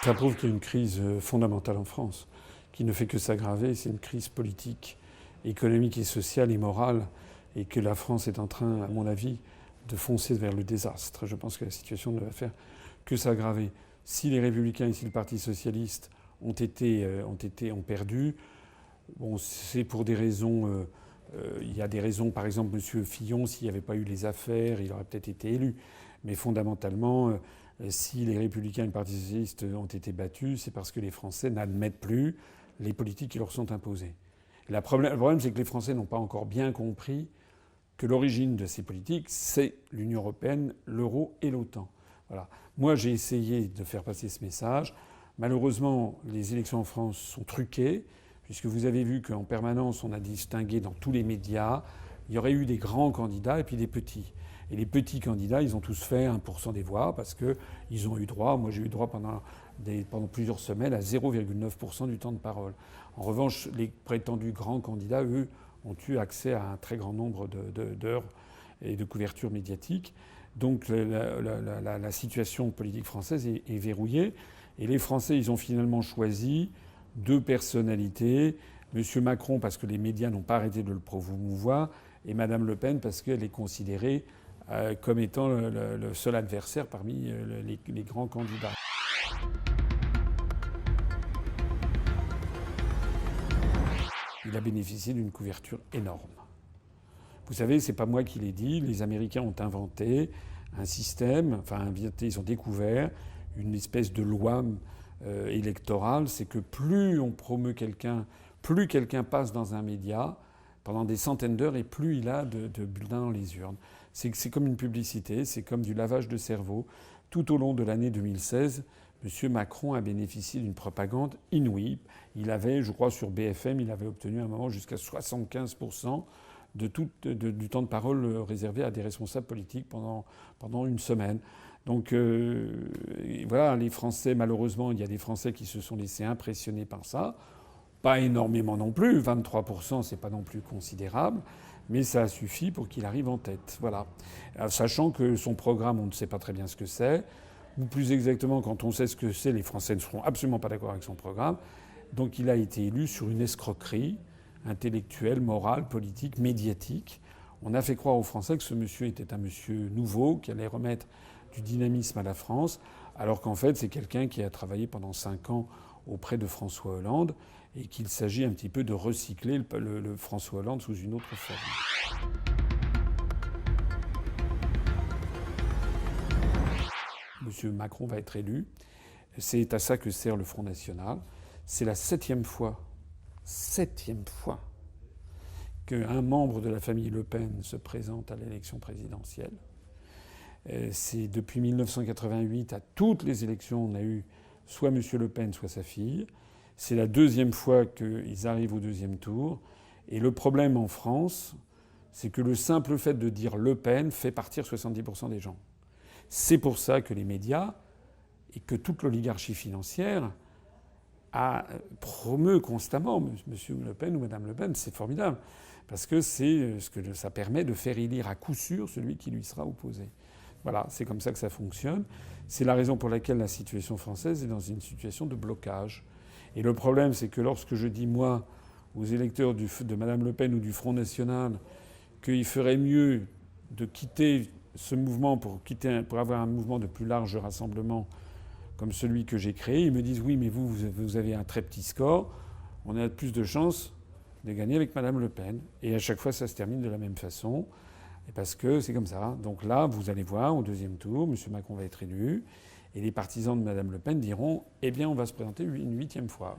Ça prouve qu'il y a une crise fondamentale en France, qui ne fait que s'aggraver. C'est une crise politique, économique et sociale et morale, et que la France est en train, à mon avis, de foncer vers le désastre. Je pense que la situation ne va faire que s'aggraver. Si les Républicains et si le Parti socialiste ont perdu, bon, c'est pour des raisons. Il y a des raisons, par exemple, M. Fillon, s'il n'y avait pas eu les affaires, il aurait peut-être été élu. Mais fondamentalement, si les Républicains et le Parti socialiste ont été battus, c'est parce que les Français n'admettent plus les politiques qui leur sont imposées. Le problème, c'est que les Français n'ont pas encore bien compris que l'origine de ces politiques, c'est l'Union européenne, l'euro et l'OTAN. Voilà. Moi, j'ai essayé de faire passer ce message. Malheureusement, les élections en France sont truquées, puisque vous avez vu qu'en permanence, on a distingué dans tous les médias, il y aurait eu des grands candidats et puis des petits. Et les petits candidats, ils ont tous fait 1% des voix parce qu'ils ont eu droit, moi j'ai eu droit pendant plusieurs semaines, à 0,9% du temps de parole. En revanche, les prétendus grands candidats, eux, ont eu accès à un très grand nombre d'heures et de couverture médiatique. Donc la situation politique française est verrouillée. Et les Français, ils ont finalement choisi deux personnalités. Monsieur Macron, parce que les médias n'ont pas arrêté de le promouvoir, et Madame Le Pen, parce qu'elle est considérée comme étant le seul adversaire parmi les grands candidats. Il a bénéficié d'une couverture énorme. Vous savez, c'est pas moi qui l'ai dit. Les Américains ont inventé un système, ils ont découvert une espèce de loi électorale. C'est que plus on promeut quelqu'un, plus quelqu'un passe dans un média pendant des centaines d'heures et plus il a de bulletins dans les urnes. C'est comme une publicité, c'est comme du lavage de cerveau. Tout au long de l'année 2016, M. Macron a bénéficié d'une propagande inouïe. Il avait, je crois, sur BFM, il avait obtenu à un moment jusqu'à 75% du temps de parole réservé à des responsables politiques pendant une semaine. Donc voilà, les Français, malheureusement, il y a des Français qui se sont laissés impressionner par ça. Pas énormément non plus, 23%, c'est pas non plus considérable, mais ça a suffi pour qu'il arrive en tête. Voilà. Sachant que son programme, on ne sait pas très bien ce que c'est. Ou plus exactement, quand on sait ce que c'est, les Français ne seront absolument pas d'accord avec son programme. Donc il a été élu sur une escroquerie intellectuelle, morale, politique, médiatique. On a fait croire aux Français que ce monsieur était un monsieur nouveau, qui allait remettre du dynamisme à la France, alors qu'en fait c'est quelqu'un qui a travaillé pendant 5 ans auprès de François Hollande et qu'il s'agit un petit peu de recycler le François Hollande sous une autre forme. Monsieur Macron va être élu. C'est à ça que sert le Front National. C'est la septième fois qu'un membre de la famille Le Pen se présente à l'élection présidentielle. C'est depuis 1988, à toutes les élections, on a eu soit M. Le Pen, soit sa fille. C'est la deuxième fois qu'ils arrivent au deuxième tour. Et le problème en France, c'est que le simple fait de dire Le Pen fait partir 70% des gens. C'est pour ça que les médias et que toute l'oligarchie financière promeut constamment M. Le Pen ou Mme Le Pen. C'est formidable. Parce que c'est ce que ça permet de faire élire à coup sûr celui qui lui sera opposé. Voilà, c'est comme ça que ça fonctionne. C'est la raison pour laquelle la situation française est dans une situation de blocage. Et le problème, c'est que lorsque je dis, moi, aux électeurs de Mme Le Pen ou du Front National, qu'il ferait mieux de quitter ce mouvement pour avoir un mouvement de plus large rassemblement comme celui que j'ai créé, ils me disent oui, mais vous avez un très petit score, on a plus de chances de gagner avec Mme Le Pen. Et à chaque fois, ça se termine de la même façon, parce que c'est comme ça. Donc là, vous allez voir, au deuxième tour, M. Macron va être élu, et les partisans de Mme Le Pen diront « Eh bien, on va se présenter une 8e fois ».